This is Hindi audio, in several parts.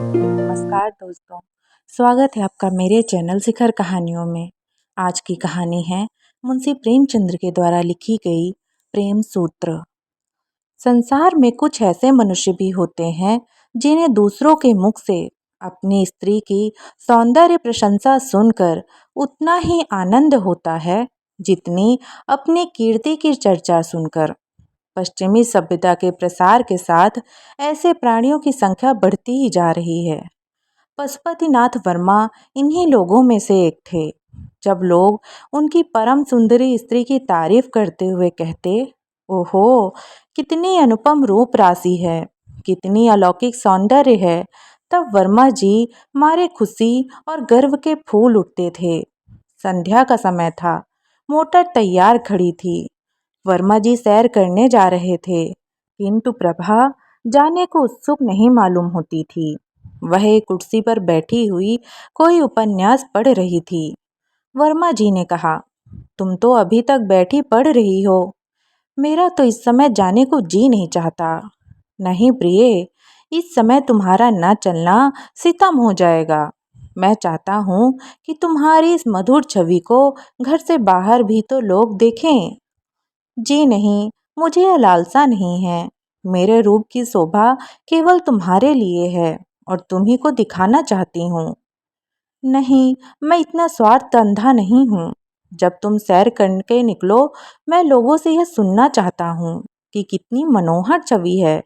नमस्कार दोस्तों, स्वागत है आपका मेरे चैनल शिखर कहानियों में। आज की कहानी है मुंशी प्रेमचंद्र के द्वारा लिखी गई प्रेम सूत्र। संसार में कुछ ऐसे मनुष्य भी होते हैं जिन्हें दूसरों के मुख से अपनी स्त्री की सौंदर्य प्रशंसा सुनकर उतना ही आनंद होता है जितनी अपनी कीर्ति की चर्चा सुनकर। पश्चिमी सभ्यता के प्रसार के साथ ऐसे प्राणियों की संख्या बढ़ती ही जा रही है। पशुपतिनाथ वर्मा इन्हीं लोगों में से एक थे। जब लोग उनकी परम सुंदरी स्त्री की तारीफ करते हुए कहते, ओहो, कितनी अनुपम रूप राशि है, कितनी अलौकिक सौंदर्य है, तब वर्मा जी मारे खुशी और गर्व के फूल उठते थे। संध्या का समय था, मोटर तैयार खड़ी थी। वर्मा जी सैर करने जा रहे थे, किंतु प्रभा जाने को उत्सुक नहीं मालूम होती थी। वह एक कुर्सी पर बैठी हुई कोई उपन्यास पढ़ रही थी। वर्मा जी ने कहा, तुम तो अभी तक बैठी पढ़ रही हो, मेरा तो इस समय जाने को जी नहीं चाहता। नहीं प्रिय, इस समय तुम्हारा न चलना सितम हो जाएगा। मैं चाहता हूँ कि तुम्हारी इस मधुर छवि को घर से बाहर भी तो लोग देखें। जी नहीं, मुझे यह लालसा नहीं है। मेरे रूप की शोभा केवल तुम्हारे लिए है और तुम्ही को दिखाना चाहती हूँ। नहीं, मैं इतना स्वार्थ अंधा नहीं हूँ। जब तुम सैर करके निकलो, मैं लोगों से यह सुनना चाहता हूँ कि कितनी मनोहर छवि है,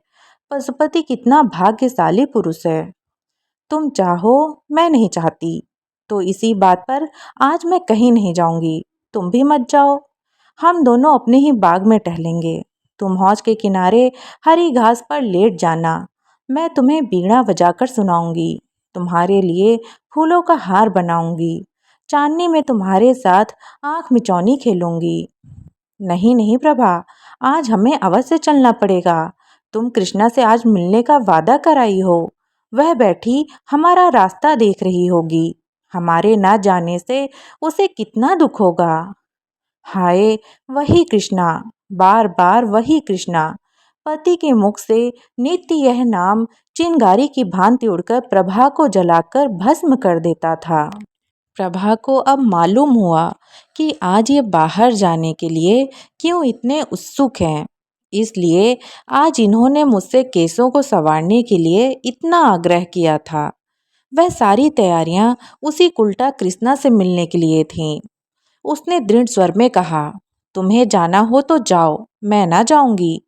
पशुपति कितना भाग्यशाली पुरुष है। तुम चाहो, मैं नहीं चाहती, तो इसी बात पर आज मैं कहीं नहीं जाऊंगी। तुम भी मत जाओ। हम दोनों अपने ही बाग में टहलेंगे। तुम हौज के किनारे हरी घास पर लेट जाना। मैं तुम्हें बीड़ा बजाकर सुनाऊंगी। तुम्हारे लिए फूलों का हार बनाऊंगी। चांदनी में तुम्हारे साथ आंख मिचौनी खेलूंगी। नहीं नहीं प्रभा, आज हमें अवश्य चलना पड़ेगा। तुम कृष्णा से आज मिलने का वादा कराई हो। वह बैठी हमारा रास्ता देख रही होगी। हमारे ना जाने से उसे कितना दुख होगा। हाय, वही कृष्णा, बार बार वही कृष्णा। पति के मुख से नित्य यह नाम चिंगारी की भांति उड़कर प्रभा को जलाकर भस्म कर देता था। प्रभा को अब मालूम हुआ कि आज ये बाहर जाने के लिए क्यों इतने उत्सुक हैं। इसलिए आज इन्होंने मुझसे केसों को संवारने के लिए इतना आग्रह किया था। वह सारी तैयारियां उसी कुल्टा कृष्णा से मिलने के लिए थीं। उसने दृढ़ स्वर में कहा, तुम्हें जाना हो तो जाओ, मैं ना जाऊंगी।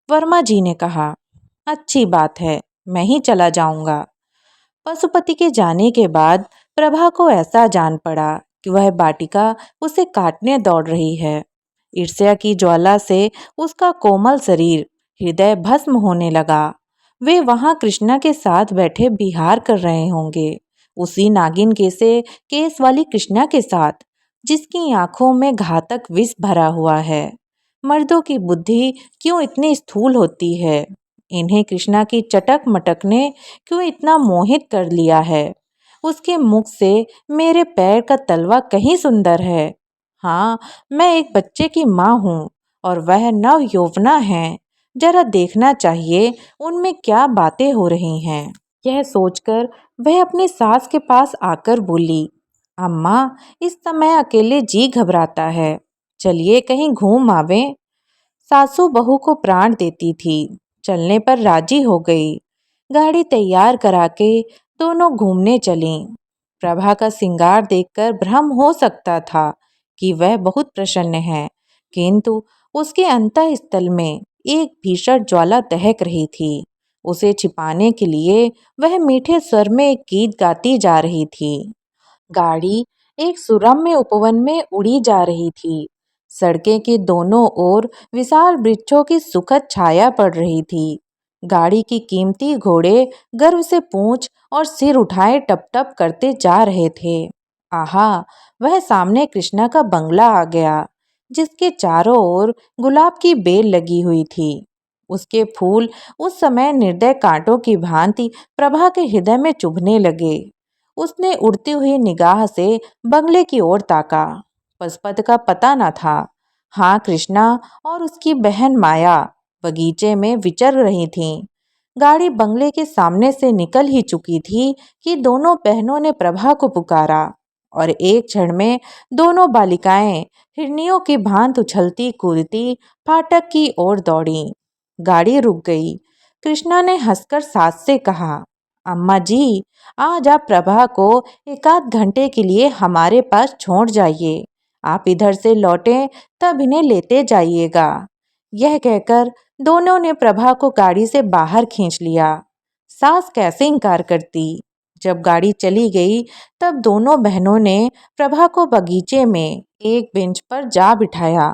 वर्मा जी ने कहा, अच्छी बात है, मैं ही चला जाऊंगा। पशुपति के जाने के बाद प्रभा को ऐसा जान पड़ा कि वह बाटिका उसे काटने दौड़ रही है। ईर्ष्या की ज्वाला से उसका कोमल शरीर हृदय भस्म होने लगा। वे वहां कृष्णा के साथ बैठे विहार कर रहे होंगे, उसी नागिन के से केस वाली कृष्णा के साथ, जिसकी आंखों में घातक विष भरा हुआ है। मर्दों की बुद्धि क्यों इतनी स्थूल होती है। इन्हें कृष्णा की चटक मटक ने क्यों इतना मोहित कर लिया है। उसके मुख से मेरे पैर का तलवा कहीं सुंदर है। हाँ, मैं एक बच्चे की माँ हूँ और वह नव यौवना है। जरा देखना चाहिए उनमें क्या बातें हो रही हैं। यह सोचकर वह अपनी सास के पास आकर बोली, अम्मा, इस समय अकेले जी घबराता है, चलिए कहीं घूम आवें। सासू बहू को प्राण देती थी, चलने पर राजी हो गई। गाड़ी तैयार करा के दोनों घूमने चलीं। प्रभा का श्रृंगार देखकर भ्रम हो सकता था कि वह बहुत प्रसन्न है, किंतु उसके अंतःस्थल में एक भीषण ज्वाला दहक रही थी। उसे छिपाने के लिए वह मीठे स्वर में एक गीत गाती जा रही थी। गाड़ी एक सुरम्य उपवन में उड़ी जा रही थी। सड़कें के दोनों ओर विशाल वृक्षों की सुखद छाया पड़ रही थी। गाड़ी की कीमती घोड़े गर्व से पूंछ और सिर उठाए टप टप करते जा रहे थे। आहा, वह सामने कृष्णा का बंगला आ गया, जिसके चारों ओर गुलाब की बेल लगी हुई थी। उसके फूल उस समय निर्दय कांटों की भांति प्रभा के हृदय में चुभने लगे। उसने उड़ती हुई निगाह से बंगले की ओर ताका। पशुपति का पता न था। हाँ, कृष्णा और उसकी बहन माया बगीचे में विचर रही थीं। गाड़ी बंगले के सामने से निकल ही चुकी थी कि दोनों बहनों ने प्रभा को पुकारा और एक क्षण में दोनों बालिकाएं हिरनियों की भांति उछलती कूदती फाटक की ओर दौड़ी। गाड़ी रुक गई। कृष्णा ने हंसकर सास से कहा, अम्मा जी, आज आप प्रभा को एक आध घंटे के लिए हमारे पास छोड़ जाइए। आप इधर से लौटें तब इन्हें लेते जाइएगा। यह कहकर दोनों ने प्रभा को गाड़ी से बाहर खींच लिया। सास कैसे इनकार करती। जब गाड़ी चली गई तब दोनों बहनों ने प्रभा को बगीचे में एक बेंच पर जा बिठाया।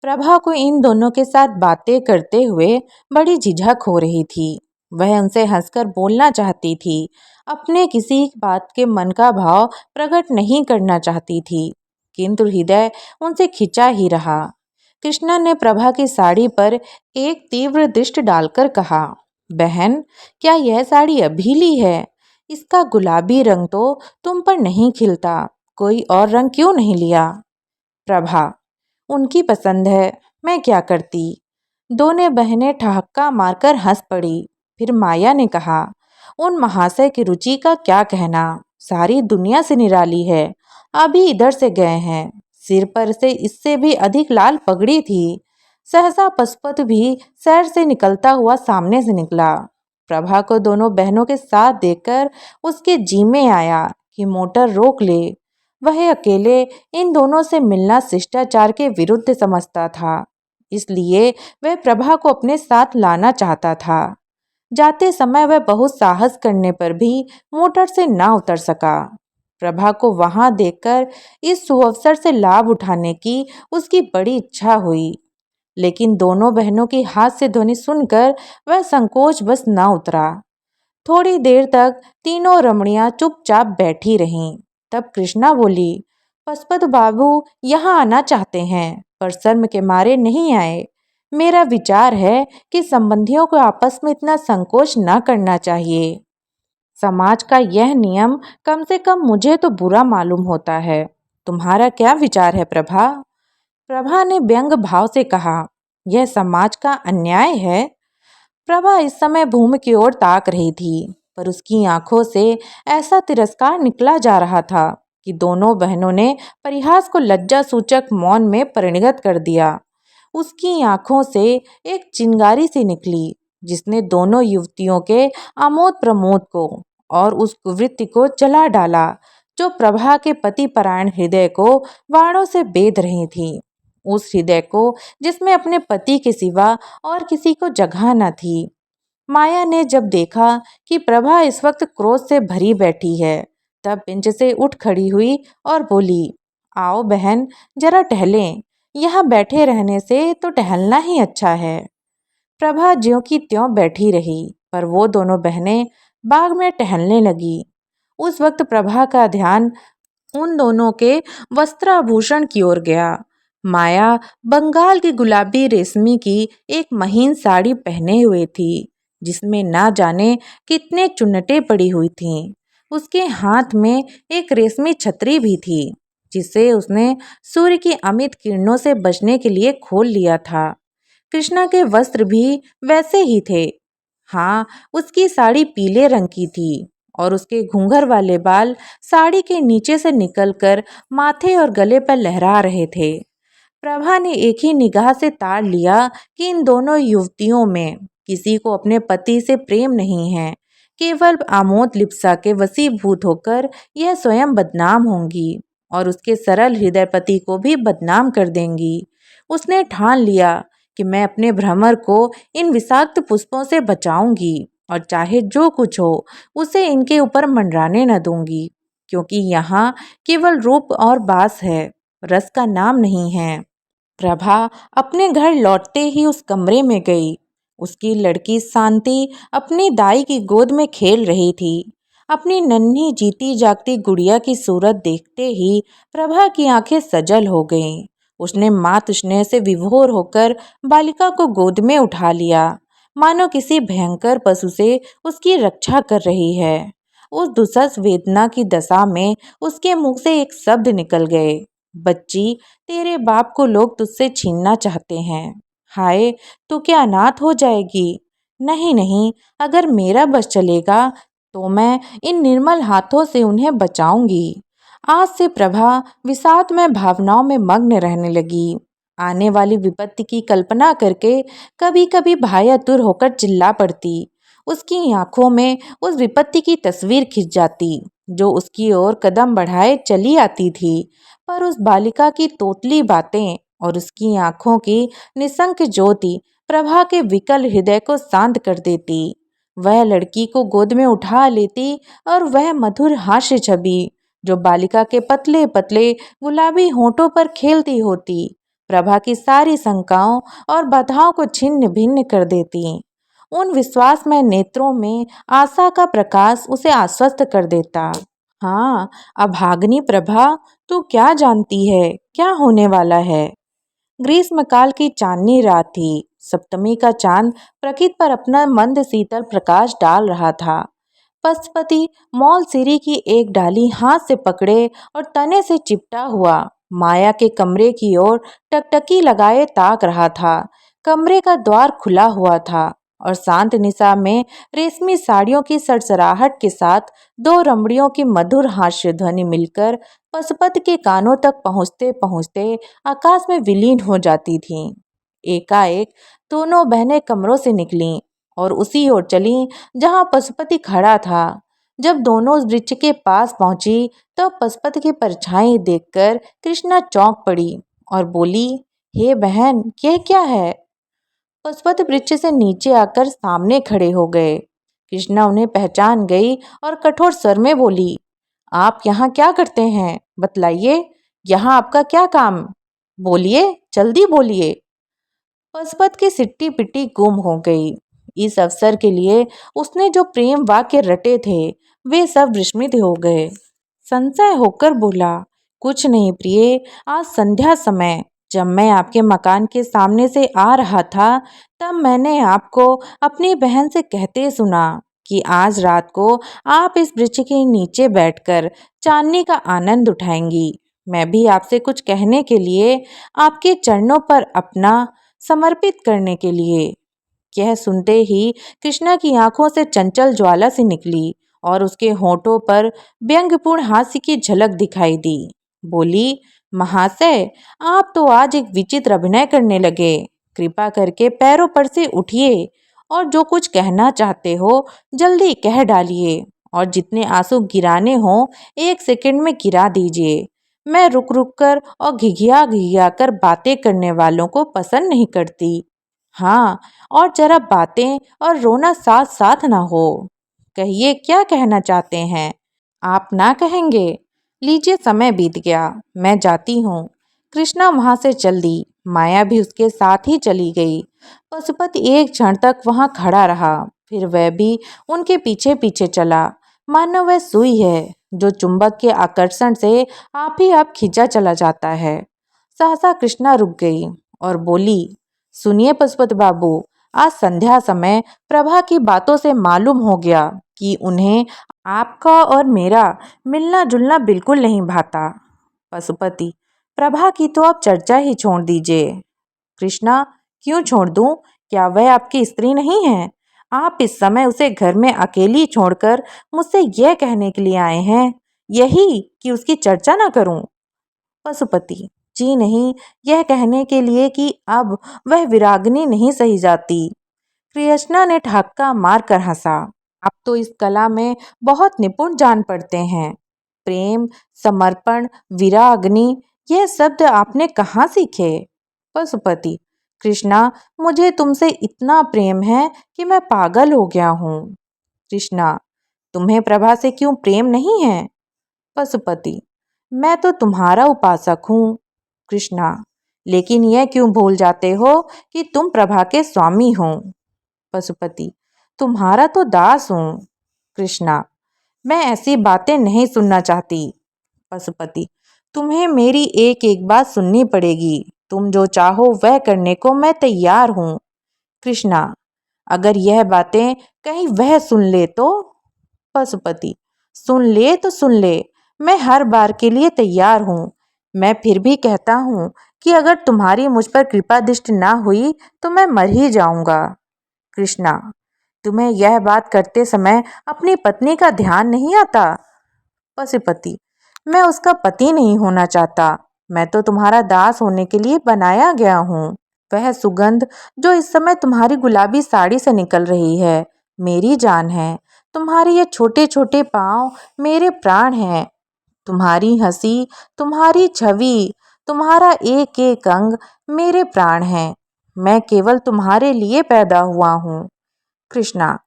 प्रभा को इन दोनों के साथ बातें करते हुए बड़ी झिझक हो रही थी। वह उनसे हंसकर बोलना चाहती थी, अपने किसी बात के मन का भाव प्रकट नहीं करना चाहती थी, किंतु हृदय उनसे खिंचा ही रहा। कृष्णा ने प्रभा की साड़ी पर एक तीव्र दृष्टि डालकर कहा, बहन, क्या यह साड़ी अभी ली है? इसका गुलाबी रंग तो तुम पर नहीं खिलता, कोई और रंग क्यों नहीं लिया? प्रभा, उनकी पसंद है, मैं क्या करती। दोनों बहनें ठहाका मारकर हंस पड़ी। फिर माया ने कहा, उन महाशय की रुचि का क्या कहना, सारी दुनिया से निराली है। अभी इधर से गए हैं, सिर पर से इससे भी अधिक लाल पगड़ी थी। सहसा पशुपत भी शहर से निकलता हुआ सामने से निकला। प्रभा को दोनों बहनों के साथ देखकर उसके जी में आया कि मोटर रोक ले। वह अकेले इन दोनों से मिलना शिष्टाचार के विरुद्ध समझता था, इसलिए वह प्रभा को अपने साथ लाना चाहता था। जाते समय वह बहुत साहस करने पर भी मोटर से ना उतर सका। प्रभा को वहां देखकर इस सुअवसर से लाभ उठाने की उसकी बड़ी इच्छा हुई, लेकिन दोनों बहनों की हाथ से ध्वनि सुनकर वह संकोच बस ना उतरा। थोड़ी देर तक तीनों रमणियां चुपचाप बैठी रहीं। तब कृष्णा बोली, पशुपत बाबू यहाँ आना चाहते हैं पर शर्म के मारे नहीं आए। मेरा विचार है कि संबंधियों को आपस में इतना संकोच न करना चाहिए। समाज का यह नियम कम से कम मुझे तो बुरा मालूम होता है। तुम्हारा क्या विचार है प्रभा? प्रभा ने व्यंग भाव से कहा, यह समाज का अन्याय है। प्रभा इस समय भूमि की ओर ताक रही थी, पर उसकी आंखों से ऐसा तिरस्कार निकला जा रहा था कि दोनों बहनों ने परिहास को लज्जा सूचक मौन में परिणत कर दिया। उसकी आंखों से एक चिंगारी सी निकली, जिसने दोनों युवतियों के आमोद प्रमोद को और उस कुवृत्ति को जला डाला जो प्रभा के पति परायण हृदय को बाणों से बेध रही थी। उस हृदय को जिसमें अपने पति के सिवा और किसी को जगह न थी। माया ने जब देखा कि प्रभा इस वक्त क्रोध से भरी बैठी है, तब बेंच से उठ खड़ी हुई और बोली, आओ बहन, जरा टहलें। यहाँ बैठे रहने से तो टहलना ही अच्छा है। प्रभा ज्यों की त्यों बैठी रही, पर वो दोनों बहनें बाग में टहलने लगी। उस वक्त प्रभा का ध्यान उन दोनों के वस्त्राभूषण की ओर गया। माया बंगाल की गुलाबी रेशमी की एक महीन साड़ी पहने हुए थी, जिसमें ना जाने कितने चुन्नटें पड़ी हुई थीं। उसके हाथ में एक रेशमी छतरी भी थी, जिसे उसने सूर्य की अमित किरणों से बचने के लिए खोल लिया था। कृष्णा के वस्त्र भी वैसे ही थे। हाँ, उसकी साड़ी पीले रंग की थी और उसके घूंघर वाले बाल साड़ी के नीचे से निकलकर माथे और गले पर लहरा रहे थे। प्रभा ने एक ही निगाह से ताड़ लिया कि इन दोनों युवतियों में किसी को अपने पति से प्रेम नहीं है। केवल आमोद लिप्सा के वशीभूत होकर यह स्वयं बदनाम होंगी और उसके सरल हृदय पति को भी बदनाम कर देंगी। उसने ठान लिया कि मैं अपने भ्रमर को इन विषाक्त पुष्पों से बचाऊंगी और चाहे जो कुछ हो उसे इनके ऊपर मंडराने न दूंगी, क्योंकि यहाँ केवल रूप और बास है, रस का नाम नहीं है। प्रभा अपने घर लौटते ही उस कमरे में गई। उसकी लड़की शांति अपनी दाई की गोद में खेल रही थी। अपनी नन्ही जीती जागती गुड़िया की सूरत देखते ही प्रभा की आंखें सजल हो गईं। उसने मातृ स्नेह से विभोर होकर बालिका को गोद में उठा लिया, मानो किसी भयंकर पशु से उसकी रक्षा कर रही है। उस दुस्सह वेदना की दशा में उसके मुख से एक शब्द निकल गए, बच्ची, तेरे बाप को लोग तुझसे छीनना चाहते हैं। हाय, तू क्या अनाथ हो जाएगी। नहीं नहीं, अगर मेरा बस चलेगा तो मैं इन निर्मल हाथों से उन्हें बचाऊंगी। आज से प्रभा विषाद में भावनाओं में मग्न रहने लगी। आने वाली विपत्ति की कल्पना करके कभी कभी भायातुर होकर चिल्ला पड़ती। उसकी आंखों में उस विपत्ति की तस्वीर खिंच जाती जो उसकी ओर कदम बढ़ाए चली आती थी। पर उस बालिका की तोतली बातें और उसकी आंखों की निसंक ज्योति प्रभा के विकल हृदय को शांत कर देती। वह लड़की को गोद में उठा लेती और वह मधुर हास्य छवि जो बालिका के पतले पतले गुलाबी होठों पर खेलती होती प्रभा की सारी शंकाओं और बाधाओं को छिन्न भिन्न कर देती। उन विश्वासमय नेत्रों में आशा का प्रकाश उसे आश्वस्त कर देता। हाँ, अभागिनी प्रभा, तू क्या जानती है क्या होने वाला है। ग्रीष्मकाल की चांदनी रात थी। सप्तमी का चांद प्रकृति पर अपना मंद शीतल प्रकाश डाल रहा था। पशुपति मौलसिरी की एक डाली हाथ से पकड़े और तने से चिपटा हुआ माया के कमरे की ओर टकटकी लगाए ताक रहा था। कमरे का द्वार खुला हुआ था और शांत निशा में रेशमी साड़ियों की सरसराहट के साथ दो रमणियों की मधुर हास्य ध्वनि मिलकर पशुपति के कानों तक पहुँचते पहुँचते आकाश में विलीन हो जाती थीं। एकाएक दोनों बहनें कमरों से निकलीं और उसी ओर चलीं जहां पशुपति खड़ा था। जब दोनों उस वृक्ष के पास पहुंची तब पशुपति की परछाई देखकर कृष्णा चौंक पड़ी और बोली, हे बहन, यह क्या है। पशुपति वृक्ष से नीचे आकर सामने खड़े हो गए। कृष्णा उन्हें पहचान गई और कठोर स्वर में बोली, आप यहाँ क्या करते हैं, बतलाइए, यहाँ आपका क्या काम, बोलिए, जल्दी बोलिए। पशुपति की सिट्टी पिट्टी गुम हो गई। इस अवसर के लिए उसने जो प्रेम वाक्य रटे थे वे सब विस्मृत हो गए। संशय होकर बोला, कुछ नहीं प्रिय, आज संध्या समय जब मैं आपके मकान के सामने से आ रहा था तब मैंने आपको अपनी बहन से कहते सुना कि आज रात को आप इस वृक्ष के नीचे बैठकर चांदनी का आनंद उठाएंगी। मैं भी आपसे कुछ कहने के लिए, आपके चरणों पर अपना समर्पित करने के लिए। यह सुनते ही कृष्णा की आंखों से चंचल ज्वाला सी निकली और उसके होठों पर व्यंग्यपूर्ण हास्य की झलक दिखाई दी। बोली, महाशय, आप तो आज एक विचित्र अभिनय करने लगे। कृपा करके पैरों पर से उठिए और जो कुछ कहना चाहते हो जल्दी कह डालिए और जितने आंसू गिराने हो 1 सेकंड में गिरा दीजिए। मैं रुक रुक कर और घिघिया घिघिया कर बातें करने वालों को पसंद नहीं करती। हाँ, और जरा बातें और रोना साथ साथ ना हो। कहिए क्या कहना चाहते हैं। आप ना कहेंगे। लीजिए, समय बीत गया, मैं जाती हूँ। कृष्णा वहाँ से चल दी। माया भी उसके साथ ही चली गई। पशुपति एक क्षण तक वहाँ खड़ा रहा, फिर वह भी उनके पीछे पीछे चला। मानो वह सुई है जो चुंबक के आकर्षण से आप ही आप खींचा चला जाता है। सहसा कृष्णा रुक गई और बोली, सुनिए पशुपति बाबू, आज संध्या समय प्रभा की बातों से मालूम हो गया कि उन्हें आपका और मेरा मिलना जुलना बिल्कुल नहीं भाता। पशुपति, प्रभा की तो आप चर्चा ही छोड़ दीजिए। कृष्णा, क्यों छोड़ दूं? क्या वह आपकी स्त्री नहीं है? आप इस समय उसे घर में अकेली छोड़कर मुझसे यह कहने के लिए आए हैं, यही कि उसकी चर्चा ना करूं? पशुपति, जी नहीं, यह कहने के लिए कि अब वह विरागिनी नहीं सही जाती। कृष्णा ने ठहाका मारकर हंसा। आप तो इस कला में बहुत निपुण जान पड़ते हैं। प्रेम, समर्पण, विराग्नि, यह शब्द आपने कहाँ सीखे? पशुपति, कृष्णा, मुझे तुमसे इतना प्रेम है कि मैं पागल हो गया हूँ। कृष्णा, तुम्हें प्रभा से क्यों प्रेम नहीं है? पशुपति, मैं तो तुम्हारा उपासक हूँ। कृष्णा, लेकिन यह क्यों भूल जाते हो कि तुम प्रभा के स्वामी हो? पशुपति, तुम्हारा तो दास हूँ। कृष्णा, मैं ऐसी बातें नहीं सुनना चाहती। पशुपति, तुम्हें मेरी एक एक बात सुननी पड़ेगी। तुम जो चाहो वह करने को मैं तैयार हूँ। कृष्णा, अगर यह बातें कहीं वह सुन ले तो? पशुपति, सुन ले तो सुन ले, मैं हर बार के लिए तैयार हूँ। मैं फिर भी कहता हूँ कि अगर तुम्हारी मुझ पर कृपा दृष्टि ना हुई तो मैं मर ही जाऊंगा। कृष्णा, तुम्हें यह बात करते समय अपनी पत्नी का ध्यान नहीं आता? पशुपति, मैं उसका पति नहीं होना चाहता। मैं तो तुम्हारा दास होने के लिए बनाया गया हूँ। वह सुगंध जो इस समय तुम्हारी गुलाबी साड़ी से निकल रही है, मेरी जान है। तुम्हारे ये छोटे छोटे पाँव मेरे प्राण हैं। तुम्हारी हंसी, तुम्हारी छवि, तुम्हारा एक एक अंग मेरे प्राण हैं। मैं केवल तुम्हारे लिए पैदा हुआ हूँ। कृष्णा,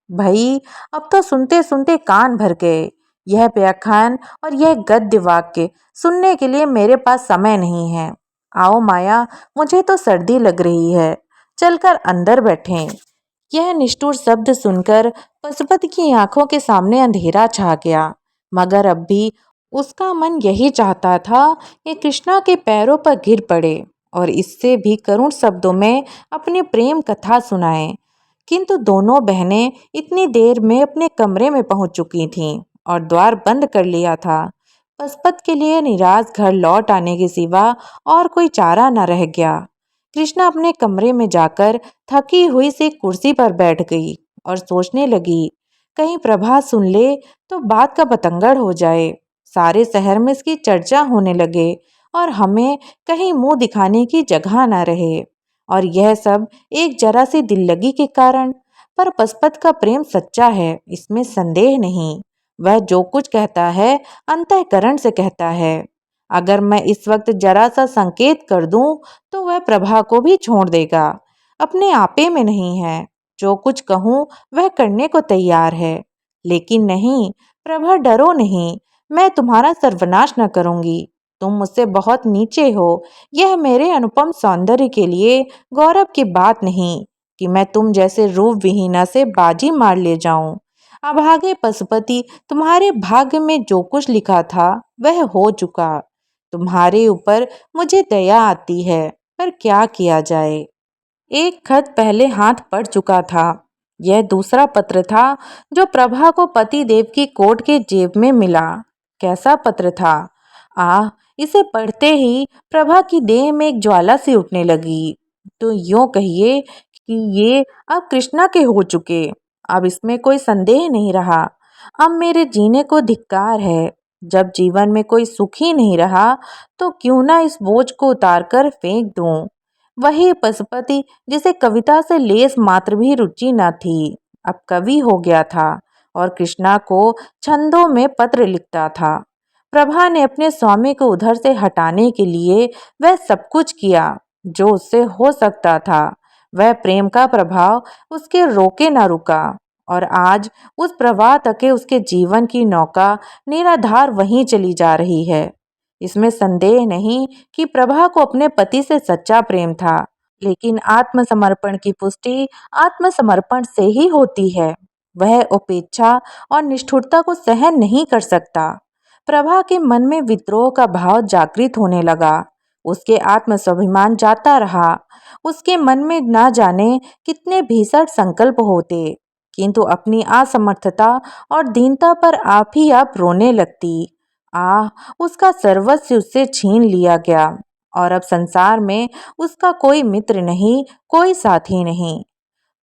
भाई, अब तो सुनते सुनते कान भर गए। यह व्याख्यान और यह गद्य वाक्य सुनने के लिए मेरे पास समय नहीं है। आओ माया, मुझे तो सर्दी लग रही है, चलकर अंदर बैठें। यह निष्ठुर शब्द सुनकर पशुपति की आंखों के सामने अंधेरा छा गया, मगर अब भी उसका मन यही चाहता था कि कृष्णा के पैरों पर गिर पड़े और इससे भी करुण शब्दों में अपनी प्रेम कथा सुनाए। किंतु दोनों बहनें इतनी देर में अपने कमरे में पहुंच चुकी थीं और द्वार बंद कर लिया था। पशुपति के लिए निराश घर लौट आने के सिवा और कोई चारा न रह गया। कृष्णा अपने कमरे में जाकर थकी हुई सी कुर्सी पर बैठ गई और सोचने लगी, कहीं प्रभा सुन ले तो बात का बतंगड़ हो जाए। सारे शहर में इसकी चर्चा होने लगे और हमें कहीं मुंह दिखाने की जगह न रहे। और यह सब एक जरा सी दिल लगी के कारण। पर पशुपति का प्रेम सच्चा है, इसमें संदेह नहीं। वह जो कुछ कहता है अंतःकरण से कहता है। अगर मैं इस वक्त जरा सा संकेत कर दूं तो वह प्रभा को भी छोड़ देगा। अपने आपे में नहीं है। जो कुछ कहूँ वह करने को तैयार है। लेकिन नहीं प्रभा, डरो नहीं। मैं तुम्हारा सर्वनाश न करूंगी। तुम मुझसे बहुत नीचे हो। यह मेरे अनुपम सौंदर्य के लिए गौरव की बात नहीं कि मैं तुम जैसे रूप विहीना से बाजी मार ले जाऊं। अभागे पशुपति, तुम्हारे भाग्य में जो कुछ लिखा था वह हो चुका। तुम्हारे ऊपर मुझे दया आती है, पर क्या किया जाए। एक खत पहले हाथ पड़ चुका था। यह दूसरा पत्र था जो प्रभा को पति देव की कोट के जेब में मिला। कैसा पत्र था! इसे पढ़ते ही प्रभा की देह में एक ज्वाला सी उठने लगी। तो यूं कहिए कि ये अब कृष्णा के हो चुके। अब इसमें कोई संदेह नहीं रहा। अब मेरे जीने को धिक्कार है। जब जीवन में कोई सुख ही नहीं रहा तो क्यों ना इस बोझ को उतार कर फेंक दूं। वही पशुपति जिसे कविता से लेस मात्र भी रुचि न थी, अब कवि हो गया था और कृष्णा को छंदों में पत्र लिखता था। प्रभा ने अपने स्वामी को उधर से हटाने के लिए वह सब कुछ किया जो उससे हो सकता था। वह प्रेम का प्रभाव उसके रोके न रुका और आज उस प्रवाह तक उसके जीवन की नौका निराधार वहीं चली जा रही है। इसमें संदेह नहीं कि प्रभा को अपने पति से सच्चा प्रेम था, लेकिन आत्मसमर्पण की पुष्टि आत्मसमर्पण से ही होती है। वह उपेक्षा और निष्ठुरता को सहन नहीं कर सकता। प्रभा के मन में विद्रोह का भाव जागृत होने लगा। उसके आत्मस्वाभिमान जाता रहा। उसके मन में ना जाने कितने भीषण संकल्प होते, किंतु अपनी असमर्थता और दीनता पर आप ही आप रोने लगती। उसका सर्वस्व उससे छीन लिया गया और अब संसार में उसका कोई मित्र नहीं, कोई साथी नहीं।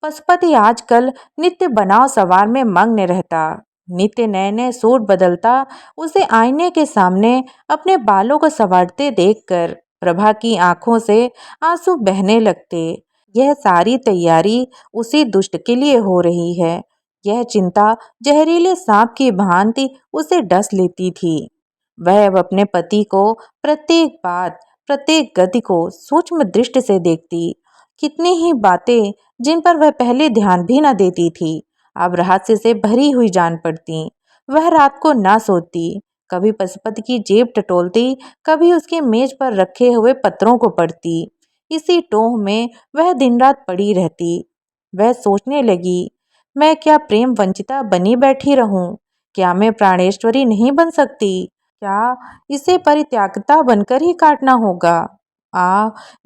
पशुपति आजकल नित्य बनाव सवार में मग्न रहता, नित्य नए नए सूट बदलता। उसे आईने के सामने अपने बालों को संवारते देखकर प्रभा की आंखों से आंसू बहने लगते। यह सारी तैयारी उसी दुष्ट के लिए हो रही है। यह चिंता जहरीले सांप की भांति उसे डस लेती थी। वह अब अपने पति को प्रत्येक बात, प्रत्येक गति को सूक्ष्म दृष्टि से देखती। कितनी ही बातें जिन पर वह पहले ध्यान भी न देती थी, अब रहस्य से भरी हुई जान पड़ती। वह रात को न सोती, कभी पशुपति की जेब टटोलती, कभी उसकी मेज पर रखे हुए पत्रों को पढ़ती। इसी टोह में वह दिन रात पड़ी रहती। वह सोचने लगी, मैं क्या प्रेम वंचिता बनी बैठी रहूं? क्या मैं प्राणेश्वरी नहीं बन सकती? क्या इसे परित्यागता बनकर ही काटना होगा?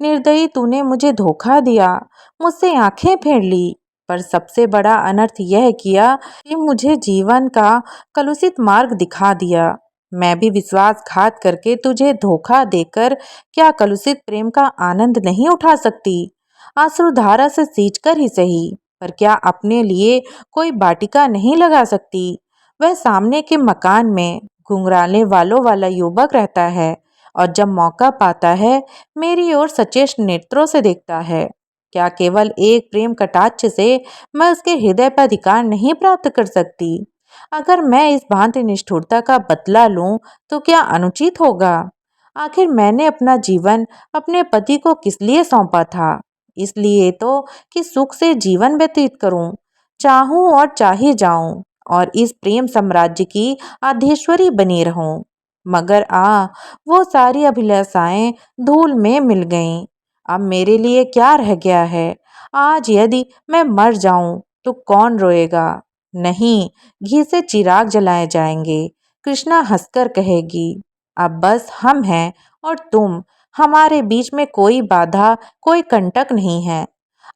निर्दयी, तूने मुझे धोखा दिया, मुझसे आंखें फेर ली। पर सबसे बड़ा अनर्थ यह किया कि मुझे जीवन का कलुषित मार्ग दिखा दिया। मैं भी विश्वासघात करके तुझे धोखा देकर क्या कलुषित प्रेम का आनंद नहीं उठा सकती? आंसुधारा से सींचकर ही सही। पर क्या अपने लिए कोई वाटिका नहीं लगा सकती? वह सामने के मकान में घुंघराने वालों वाला युवक रहता है और जब मौका पाता है मेरी ओर सचेत नेत्रों से देखता है। क्या केवल एक प्रेम कटाक्ष से मैं उसके हृदय पर अधिकार नहीं प्राप्त कर सकती? अगर मैं इस भांति निष्ठुरता का बदला लूं तो क्या अनुचित होगा? आखिर मैंने अपना जीवन अपने पति को किस लिए सौंपा था? इसलिए तो कि सुख से जीवन व्यतीत करूं, चाहूं और चाहे जाऊं और इस प्रेम साम्राज्य की आधीश्वरी बनी रहूं। मगर वो सारी अभिलाषाएं धूल में मिल गईं। अब मेरे लिए क्या रह गया है? आज यदि मैं मर जाऊं तो कौन रोएगा? नहीं, घी से चिराग जलाए जाएंगे। कृष्णा हंसकर कहेगी, अब बस हम हैं और तुम, हमारे बीच में कोई बाधा, कोई कंटक नहीं है।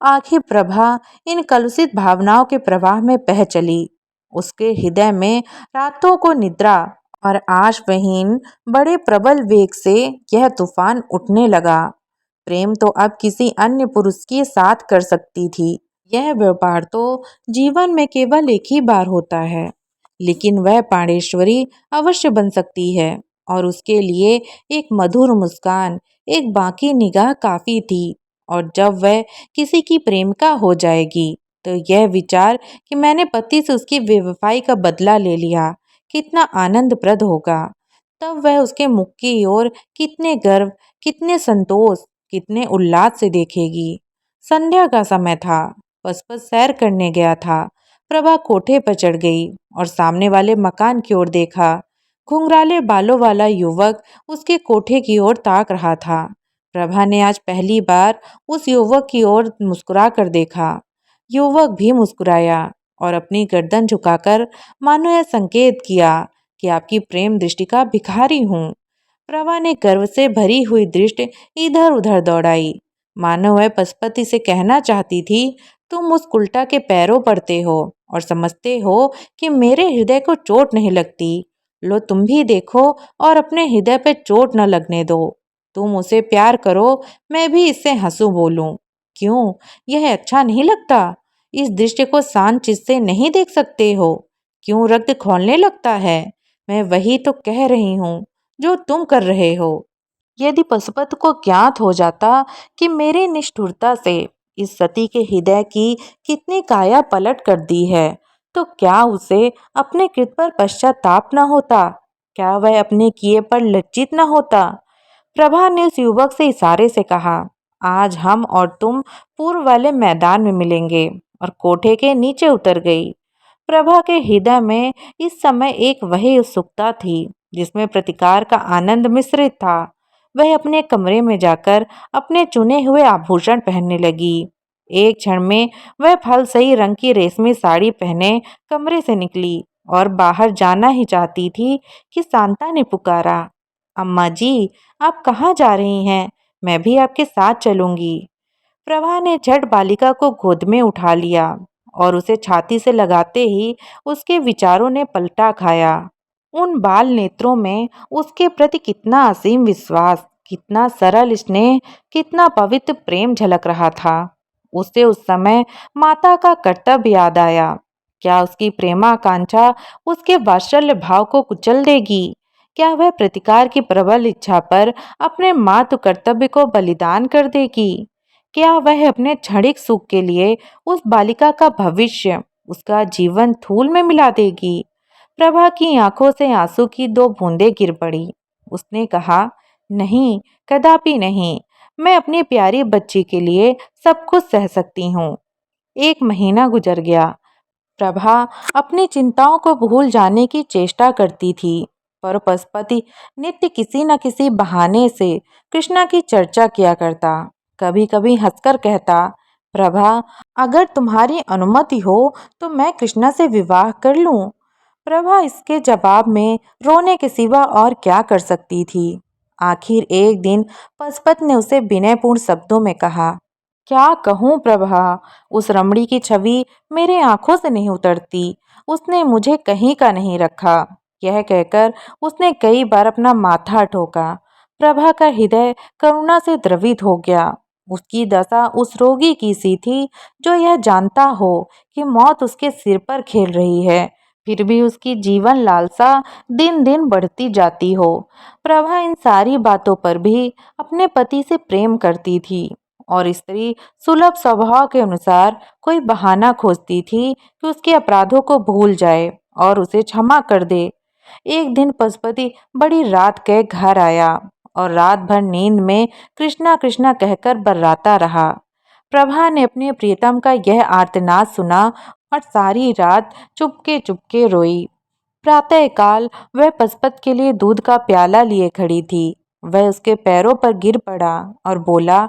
आखिर प्रभा इन कलुषित भावनाओं के प्रवाह में बह चली। उसके हृदय में रातों को निद्रा और आशवहीन बड़े प्रबल वेग से यह तूफान उठने लगा। प्रेम तो अब किसी अन्य पुरुष के साथ कर सकती थी। यह व्यापार तो जीवन में केवल एक ही बार होता है, लेकिन वह पांडेश्वरी अवश्य बन सकती है और उसके लिए एक मधुर मुस्कान, एक बाकी निगाह काफी थी। और जब वह किसी की प्रेमिका हो जाएगी तो यह विचार कि मैंने पति से उसकी बेवफाई का बदला ले लिया कितना आनंदप्रद होगा। तब वह उसके मुख की ओर कितने गर्व, कितने संतोष, कितने उल्लास से देखेगी। संध्या का समय था। पसपस सैर करने गया था। प्रभा कोठे पर चढ़ गई और सामने वाले मकान की ओर देखा। घुंघराले बालों वाला युवक उसके कोठे की ओर ताक रहा था। प्रभा ने आज पहली बार उस युवक की ओर मुस्कुरा कर देखा। युवक भी मुस्कुराया और अपनी गर्दन झुकाकर मानो यह संकेत किया कि आपकी प्रेम दृष्टि का भिखारी हूँ। प्रभा ने गर्व से भरी हुई दृष्टि इधर उधर दौड़ाई, मानो वह पशुपति से कहना चाहती थी, तुम उस उल्टा के पैरों पड़ते हो और समझते हो कि मेरे हृदय को चोट नहीं लगती। लो तुम भी देखो और अपने हृदय पे चोट न लगने दो। तुम उसे प्यार करो, मैं भी इससे हंसू बोलूं। क्यों, यह अच्छा नहीं लगता? इस दृश्य को शांत चित्त से नहीं देख सकते हो? क्यों रक्त खौलने लगता है? मैं वही तो कह रही हूँ जो तुम कर रहे हो। यदि पशुपत को ज्ञात हो जाता कि मेरी निष्ठुरता से इस सती के हृदय की कितनी काया पलट कर दी है, तो क्या उसे अपने कृत पर पश्चाताप न होता? क्या वह अपने किए पर लज्जित न होता? प्रभा ने उस युवक से इशारे से कहा, आज हम और तुम पूर्व वाले मैदान में मिलेंगे, और कोठे के नीचे उतर गई। प्रभा के हृदय में इस समय एक वही उत्सुकता थी जिसमें प्रतिकार का आनंद मिश्रित था। वह अपने कमरे में जाकर अपने चुने हुए आभूषण पहनने लगी। एक क्षण में वह फल सही रंग की रेशमी साड़ी पहने कमरे से निकली और बाहर जाना ही चाहती थी कि शांता ने पुकारा, अम्मा जी, आप कहाँ जा रही हैं? मैं भी आपके साथ चलूंगी। प्रभा ने झट बालिका को गोद में उठा लिया और उसे छाती से लगाते ही उसके विचारों ने पलटा खाया। उन बाल नेत्रों में उसके प्रति कितना असीम विश्वास, कितना सरल स्नेह, कितना पवित्र प्रेम झलक रहा था। उसे उस समय माता का कर्तव्य याद आया। क्या उसकी प्रेमाकांक्षा उसके वात्सल्य भाव को कुचल देगी? क्या वह प्रतिकार की प्रबल इच्छा पर अपने मातृ कर्तव्य को बलिदान कर देगी? क्या वह अपने क्षणिक सुख के लिए उस बालिका का भविष्य, उसका जीवन धूल में मिला देगी? प्रभा की आंखों से आंसू की दो बूंदें गिर पड़ी। उसने कहा, नहीं, कदापि नहीं। मैं अपनी प्यारी बच्ची के लिए सब कुछ सह सकती हूँ। 1 महीना गुजर गया। प्रभा अपनी चिंताओं को भूल जाने की चेष्टा करती थी, पर पशुपति नित्य किसी न किसी बहाने से कृष्णा की चर्चा किया करता। कभी कभी हंसकर कहता, प्रभा, अगर तुम्हारी अनुमति हो तो मैं कृष्णा से विवाह कर लूं। प्रभा इसके जवाब में रोने के सिवा और क्या कर सकती थी। आखिर एक दिन पशुपति ने उसे विनयपूर्ण शब्दों में कहा, क्या कहूँ प्रभा, उस रमणी की छवि मेरे आंखों से नहीं उतरती। उसने मुझे कहीं का नहीं रखा। यह कहकर उसने कई बार अपना माथा ठोका। प्रभा का हृदय करुणा से द्रवित हो गया। उसकी दशा उस रोगी की सी थी जो यह जानता हो कि मौत उसके सिर पर खेल रही है, फिर भी उसकी जीवन लालसा दिन दिन बढ़ती जाती हो। प्रभा इन सारी बातों पर भी अपने पति से प्रेम करती थी और स्त्री सुलभ स्वभाव के अनुसार कोई बहाना खोजती थी कि उसके अपराधों को भूल जाए और उसे क्षमा कर दे। एक दिन पशुपति बड़ी रात के घर आया और रात भर नींद में कृष्णा कृष्णा कहकर बर्राता रहा। प्रभा ने अपने प्रियतम का यह आर्तनाद सुना और सारी रात चुपके चुपके रोई। प्रातःकाल वह पशुपति के लिए दूध का प्याला लिए खड़ी थी। वह उसके पैरों पर गिर पड़ा और बोला,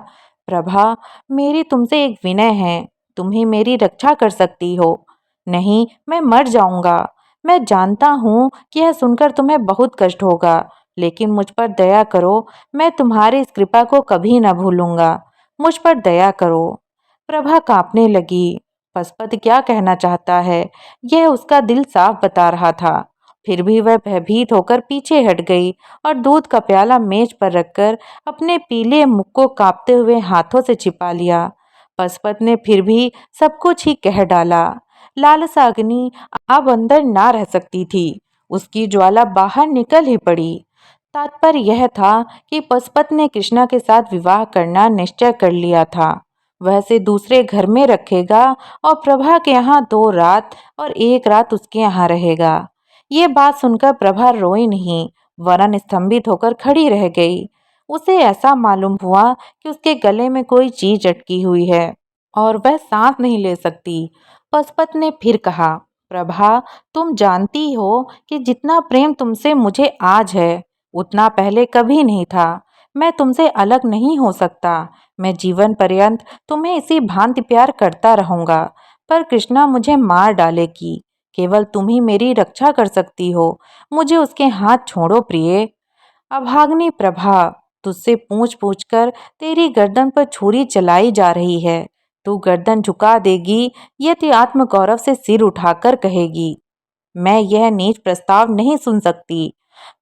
प्रभा, मेरी तुमसे एक विनय है, तुम ही मेरी रक्षा कर सकती हो। नहीं, मैं मर जाऊंगा। मैं जानता हूँ कि यह सुनकर तुम्हें बहुत कष्ट होगा, लेकिन मुझ पर दया करो, मैं तुम्हारी इस कृपा को कभी न भूलूंगा। मुझ पर दया करो। प्रभा कांपने लगी। पशुपति क्या कहना चाहता है, यह उसका दिल साफ बता रहा था। फिर भी वह भयभीत होकर पीछे हट गई और दूध का प्याला मेज पर रखकर अपने पीले मुख को कांपते हुए हाथों से छिपा लिया। पशुपति ने फिर भी सब कुछ ही कह डाला। लालसा अग्नि अब अंदर ना रह सकती थी, उसकी ज्वाला बाहर निकल ही पड़ी। तात्पर्य यह था कि पशुपति ने कृष्णा के साथ विवाह करना निश्चय कर लिया था। वह से दूसरे घर में रखेगा और प्रभा के यहाँ 2 रात और 1 रात उसके यहाँ रहेगा। ये बात सुनकर प्रभा रोई नहीं, वरन स्तंभित होकर खड़ी रह गई। उसे ऐसा मालूम हुआ कि उसके गले में कोई चीज अटकी हुई है और वह सांस नहीं ले सकती। पशुपति ने फिर कहा, प्रभा, तुम जानती हो कि जितना प्रेम तुमसे मुझे आज है, उतना पहले कभी नहीं था। मैं तुमसे अलग नहीं हो सकता। मैं जीवन पर्यंत तुम्हें इसी भांति प्यार करता रहूंगा। पर कृष्णा मुझे मार डालेगी। केवल तुम ही मेरी रक्षा कर सकती हो। मुझे उसके हाथ छोड़ो प्रिय। अभाग्नि प्रभा, तुझसे पूछ पूछ कर तेरी गर्दन पर छुरी चलाई जा रही है। तू गर्दन झुका देगी, यदि आत्मगौरव से सिर उठाकर कहेगी, मैं यह नीच प्रस्ताव नहीं सुन सकती।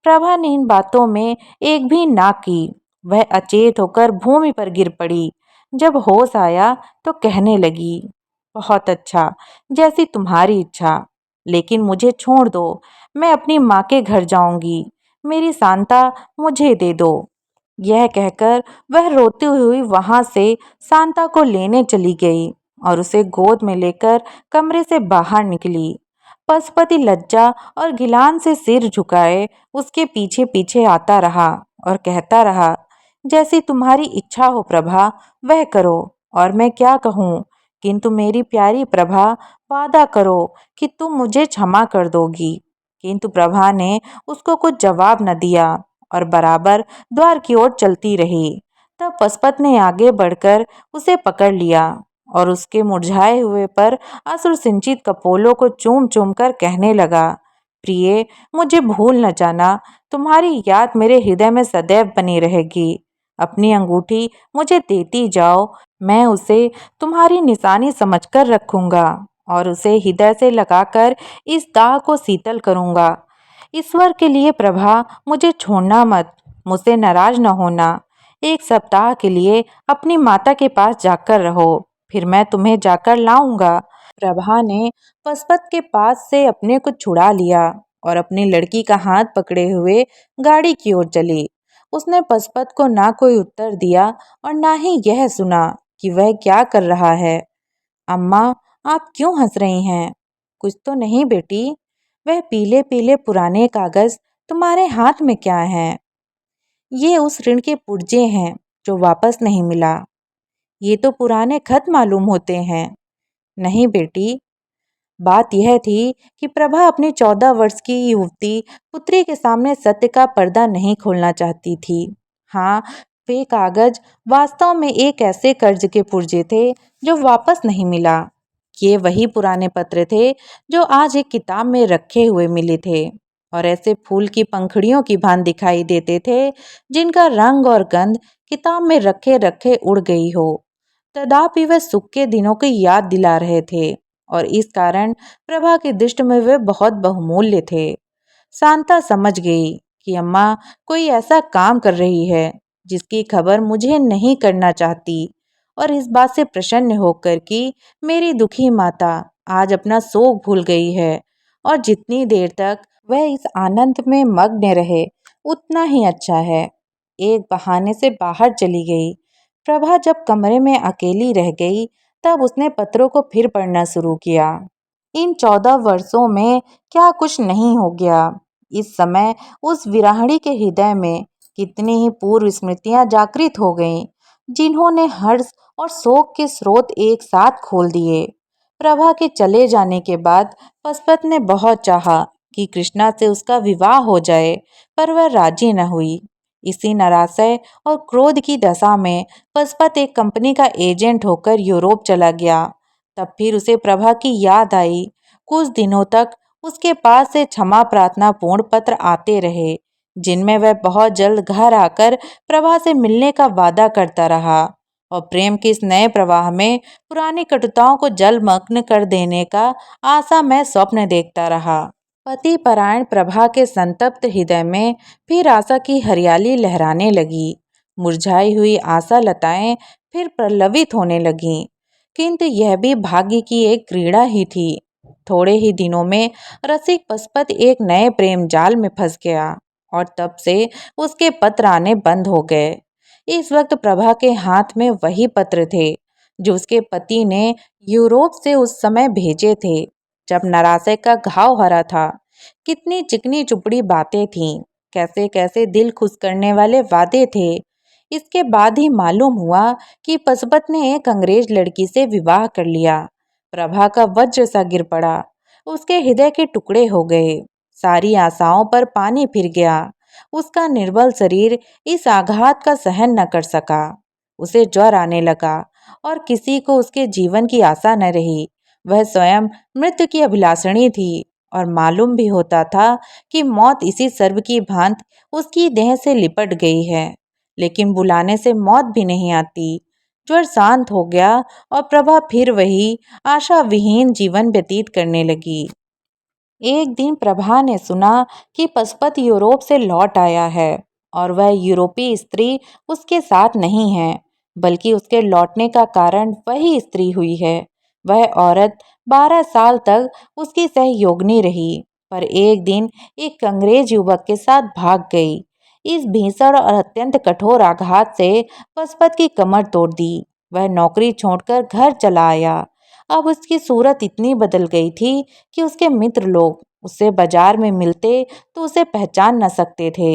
प्रभा ने इन बातों में एक भी ना की। वह अचेत होकर भूमि पर गिर पड़ी। जब होश आया तो कहने लगी, बहुत अच्छा, जैसी तुम्हारी इच्छा, लेकिन मुझे छोड़ दो। मैं अपनी माँ के घर जाऊंगी। मेरी सांता मुझे दे दो। यह कहकर वह रोती हुई वहां से सांता को लेने चली गई और उसे गोद में लेकर कमरे से बाहर निकली। पशुपति लज्जा और गिलान से सिर झुकाए उसके पीछे पीछे आता रहा और कहता रहा, जैसी तुम्हारी इच्छा हो प्रभा, वह करो। और मैं क्या कहूँ, किंतु मेरी प्यारी प्रभा, वादा करो कि तुम मुझे क्षमा कर दोगी। किंतु प्रभा ने उसको कुछ जवाब न दिया और बराबर द्वार की ओर चलती रही। तब पशुपति ने आगे बढ़कर उसे पकड़ लिया और उसके मुरझाए हुए पर अश्रु सिंचित कपोलों को चूम चूम कर कहने लगा, प्रिय, मुझे भूल न जाना। तुम्हारी याद मेरे हृदय में सदैव बनी रहेगी। अपनी अंगूठी मुझे देती जाओ, मैं उसे तुम्हारी निशानी समझकर रखूंगा और उसे हृदय से लगाकर इस दाह को शीतल करूंगा। ईश्वर के लिए प्रभा, मुझे छोड़ना मत, मुझसे नाराज न होना। 1 सप्ताह के लिए अपनी माता के पास जाकर रहो, फिर मैं तुम्हें जाकर लाऊंगा। प्रभा ने पशुपति के पास से अपने को छुड़ा लिया और अपनी लड़की का हाथ पकड़े हुए गाड़ी की ओर चली। उसने पशुपति को ना कोई उत्तर दिया और ना ही यह सुना कि वह क्या कर रहा है। अम्मा, आप क्यों हंस रही हैं? कुछ तो नहीं बेटी। वह पीले पीले पुराने कागज तुम्हारे हाथ में क्या हैं? ये उस ऋण के पुर्जे हैं जो वापस नहीं मिला। ये तो पुराने खत मालूम होते हैं। नहीं बेटी, बात यह थी कि प्रभा अपनी 14 वर्ष की युवती पुत्री के सामने सत्य का पर्दा नहीं खोलना चाहती थी। हाँ, वे कागज वास्तव में एक ऐसे कर्ज के पुर्जे थे जो वापस नहीं मिला। ये वही पुराने पत्र थे जो आज एक किताब में रखे हुए मिले थे और ऐसे फूल की पंखुड़ियों की भांति दिखाई देते थे जिनका रंग और गंध किताब में रखे रखे उड़ गई हो। तथापि वह सुख के दिनों की याद दिला रहे थे और इस कारण प्रभा की दृष्टि में वे बहुत बहुमूल्य थे। शांता समझ गई कि अम्मा कोई ऐसा काम कर रही है जिसकी खबर मुझे नहीं करना चाहती। और इस बात से प्रसन्न होकर कि मेरी दुखी माता आज अपना शोक भूल गई है और जितनी देर तक वह इस आनंद में मग्न रहे उतना ही अच्छा है। एक बहाने से बाहर चली गई। प्रभा जब कमरे में अकेली रह गई तब उसने पत्रों को फिर पढ़ना शुरू किया। इन 14 वर्षों में क्या कुछ नहीं हो गया। इस समय उस विराहिणी के हृदय में कितनी ही पूर्व स्मृतियां जागृत हो गईं, जिन्होंने हर्ष और शोक के स्रोत एक साथ खोल दिए। प्रभा के चले जाने के बाद पशुपत ने बहुत चाहा कि कृष्णा से उसका विवाह हो जाए, पर वह राजी न हुई। इसी निराशय और क्रोध की दशा में पशुपत एक कंपनी का एजेंट होकर यूरोप चला गया। तब फिर उसे प्रभा की याद आई। कुछ दिनों तक उसके पास से क्षमा प्रार्थना पूर्ण पत्र आते रहे, जिनमें वह बहुत जल्द घर आकर प्रभा से मिलने का वादा करता रहा और प्रेम के इस नए प्रवाह में पुरानी कटुताओं को जलमग्न कर देने का आशामय स्वप्न देखता रहा। पति परायण प्रभा के संतप्त हृदय में फिर आशा की हरियाली लहराने लगी। मुरझाई हुई आशा लताएं फिर पल्लवित होने लगीं, किंतु यह भी भाग्य की एक क्रीड़ा ही थी। थोड़े ही दिनों में रसिक पशुपत एक नए प्रेम जाल में फंस गया और तब से उसके पत्र आने बंद हो गए। इस वक्त प्रभा के हाथ में वही पत्र थे जो उसके पति ने यूरोप से उस समय भेजे थे, जब नराशय का घाव हरा था। कितनी चिकनी चुपड़ी बातें थीं, कैसे कैसे दिल खुश करने वाले वादे थे। इसके बाद ही मालूम हुआ कि पशुपत ने एक अंग्रेज लड़की से विवाह कर लिया। प्रभा का वज्र सा गिर पड़ा। उसके हृदय के टुकड़े हो गए। सारी आशाओं पर पानी फिर गया। उसका निर्बल शरीर इस आघात का सहन न कर सका। उसे ज्वर आने लगा और किसी को उसके जीवन की आशा न रही। वह स्वयं मृत्यु की अभिलाषणी थी और मालूम भी होता था कि मौत इसी सर्प की भांत उसकी देह से लिपट गई है, लेकिन बुलाने से मौत भी नहीं आती। ज्वर शांत हो गया और प्रभा फिर वही आशा विहीन जीवन व्यतीत करने लगी। एक दिन प्रभा ने सुना कि पशुपत यूरोप से लौट आया है और वह यूरोपीय स्त्री उसके साथ नहीं है, बल्कि उसके लौटने का कारण वही स्त्री हुई है। वह औरत 12 साल तक उसकी सहयोगिनी रही, पर एक दिन एक अंग्रेज युवक के साथ भाग गई। इस भीषण और अत्यंत कठोर आघात से पशुपत की कमर तोड़ दी। वह नौकरी छोड़कर घर चला आया। अब उसकी सूरत इतनी बदल गई थी कि उसके मित्र लोग उससे बाजार में मिलते तो उसे पहचान न सकते थे।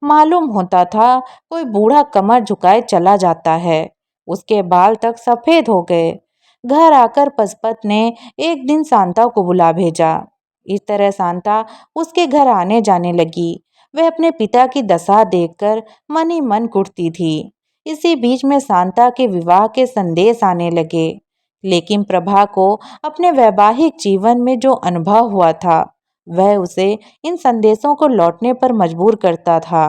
मालूम होता था कोई बूढ़ा कमर झुकाए चला जाता है। उसके बाल तक सफेद हो गए। घर आकर पशुपत ने एक दिन शांता को बुला भेजा। इस तरह शांता उसके घर आने जाने लगी। वह अपने पिता की दशा देखकर मन ही मन कुढ़ती थी। इसी बीच में शांता के विवाह के संदेश आने लगे, लेकिन प्रभा को अपने वैवाहिक जीवन में जो अनुभव हुआ था वह उसे इन संदेशों को लौटने पर मजबूर करता था।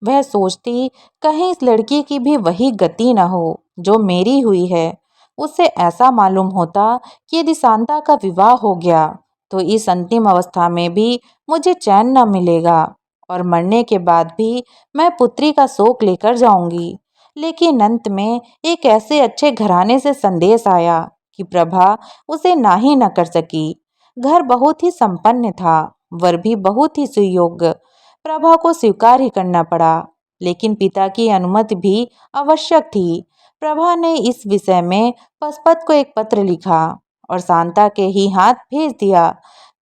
वह सोचती कहीं इस लड़की की भी वही गति न हो जो मेरी हुई है। उससे ऐसा मालूम होता कि यदि शांता का विवाह हो गया तो इस अंतिम अवस्था में भी मुझे चैन न मिलेगा और मरने के बाद भी मैं पुत्री का शोक लेकर जाऊंगी। लेकिन अंत में एक ऐसे अच्छे घराने से संदेश आया कि प्रभा उसे ना ही न कर सकी। घर बहुत ही संपन्न था, वर भी बहुत ही सुयोग्य। प्रभा को स्वीकार ही करना पड़ा, लेकिन पिता की अनुमति भी आवश्यक थी। प्रभा ने इस विषय में पशुपत को एक पत्र लिखा और शांता के ही हाथ भेज दिया।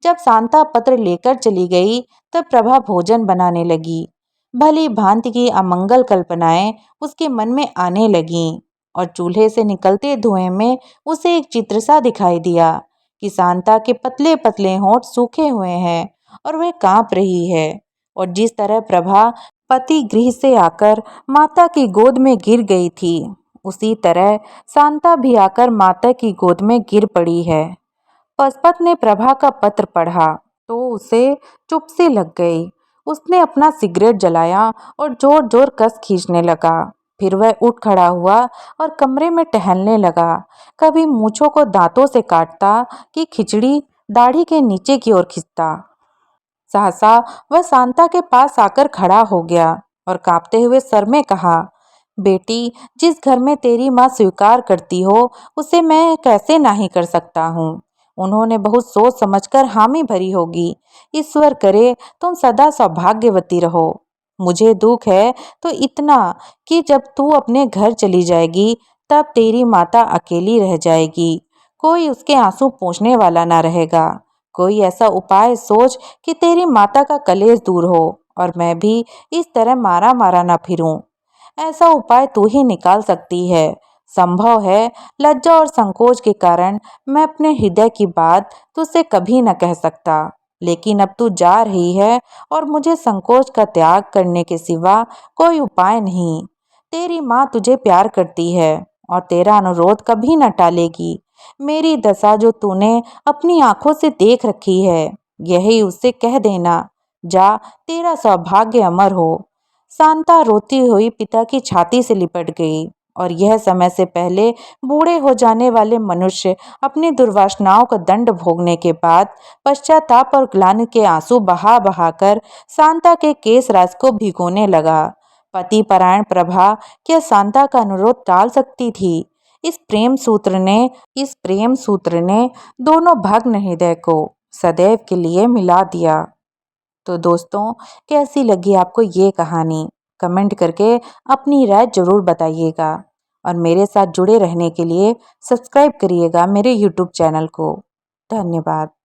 जब शांता पत्र लेकर चली गई तब प्रभा भोजन बनाने लगी। भली भांति की अमंगल कल्पनाएं उसके मन में आने लगीं और चूल्हे से निकलते धुएं में उसे एक चित्र सा दिखाई दिया कि शांता के पतले पतले होंठ सूखे हुए हैं और वह कांप रही है। और जिस तरह प्रभा पति गृह से आकर माता की गोद में गिर गई थी, उसी तरह शांता भी आकर माता की गोद में गिर पड़ी है। पशुपत ने प्रभा का पत्र पढ़ा तो उसे चुप सी लग गई। उसने अपना सिगरेट जलाया और जोर जोर कस खींचने लगा। फिर वह उठ खड़ा हुआ और कमरे में टहलने लगा। कभी मूंछों को दांतों से काटता कि खिचड़ी दाढ़ी के नीचे की ओर खींचता। सहसा वह शांता के पास आकर खड़ा हो गया और कांपते हुए सर में कहा, बेटी, जिस घर में तेरी माँ स्वीकार करती हो, उसे मैं कैसे नहीं कर सकता हूँ। उन्होंने बहुत सोच समझकर हामी भरी होगी। ईश्वर करे तुम सदा सौभाग्यवती रहो। मुझे दुख है तो इतना कि जब तू अपने घर चली जाएगी, तब तेरी माता अकेली रह जाएगी। कोई उसके आंसू पोंछने वाला ना रहेगा। कोई ऐसा उपाय सोच कि तेरी माता का कलेश दूर हो और मैं भी इस तरह मारा मारा ना फिरूं। ऐसा उपाय तू ही निकाल सकती है। संभव है, लज्जा और संकोच के कारण मैं अपने हृदय की बात तुझसे कभी न कह सकता। लेकिन अब तू जा रही है और मुझे संकोच का त्याग करने के सिवा कोई उपाय नहीं। तेरी माँ तुझे प्यार करती है और तेरा अनुरोध कभी न टालेगी। मेरी दशा जो तूने अपनी आंखों से देख रखी है, यही उससे कह देना। जा, तेरा सौभाग्य अमर हो। शांता रोती हुई पिता की छाती से लिपट गई। और यह समय से पहले बूढ़े हो जाने वाले मनुष्य अपनी दुर्वासनाओं का दंड भोगने के बाद पश्चाताप और ग्लानि के आंसू बहा बहाकर शांता के केश राज को भिगोने लगा। पति परायण प्रभा क्या शांता का अनुरोध टाल सकती थी। इस प्रेम सूत्र ने दोनों भग्न हृदय को सदैव के लिए मिला दिया। तो दोस्तों, कैसी लगी आपको ये कहानी? कमेंट करके अपनी राय जरूर बताइएगा और मेरे साथ जुड़े रहने के लिए सब्सक्राइब करिएगा मेरे यूट्यूब चैनल को। धन्यवाद।